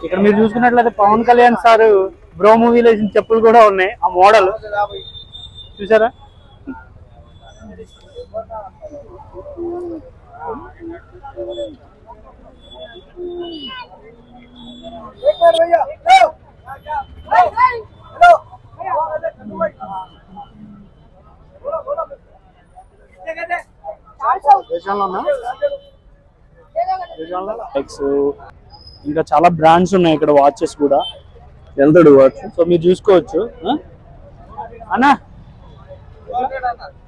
ఇక్కడ మీరు చూసుకున్నట్లయితే పవన్ కళ్యాణ్ సార్ బ్రో మూవీలో వేసిన చెప్పులు కూడా ఉన్నాయి. ఆ మోడల్ చూసారా? ఇంకా చాలా బ్రాండ్స్ ఉన్నాయి ఇక్కడ, వాచెస్ కూడా. ఎంత వాచ్? సో మీరు చూసుకోవచ్చు అన్నా.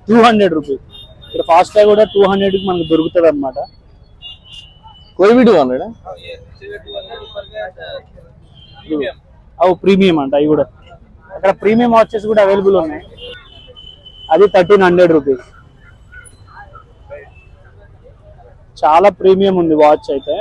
200 రూపీస్. ఇక్కడ ఫాస్ట్ ట్యాగ్ కూడా 200 కి మనకు దొరుకుతుంది అనమాట. कोई 200 అవి ప్రీమియం అంట. అవి కూడా అక్కడ ప్రీమియం వాచెస్ కూడా అవైలబుల్ ఉన్నాయి. అది 1300 రూపీస్. చాలా ప్రీమియం ఉంది వాచ్ అయితే.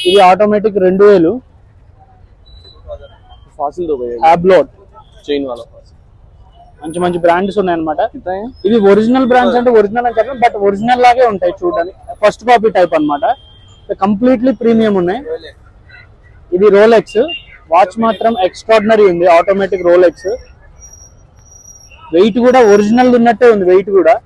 ఇది ఆటోమేటిక్ 2000. హ్యాబ్లోట్ చైన్ వాళ్ళ మంచి మంచి బ్రాండ్స్ ఉన్నాయన్నమాట. ఇవి ఒరిజినల్ బ్రాండ్స్ అంటే ఒరిజినల్ అని చెప్పారు, బట్ ఒరిజినల్ లాగే ఉంటాయి చూడడానికి. ఫస్ట్ కాపీ టైప్ అనమాట. కంప్లీట్లీ ప్రీమియం ఉన్నాయి. ఇది రోలెక్స్ వాచ్ మాత్రం ఎక్స్ట్రాడినరీ ఉంది. Automatic Rolex. వెయిట్ కూడా ఒరిజినల్ ఉన్నట్టే ఉంది. వెయిట్ కూడా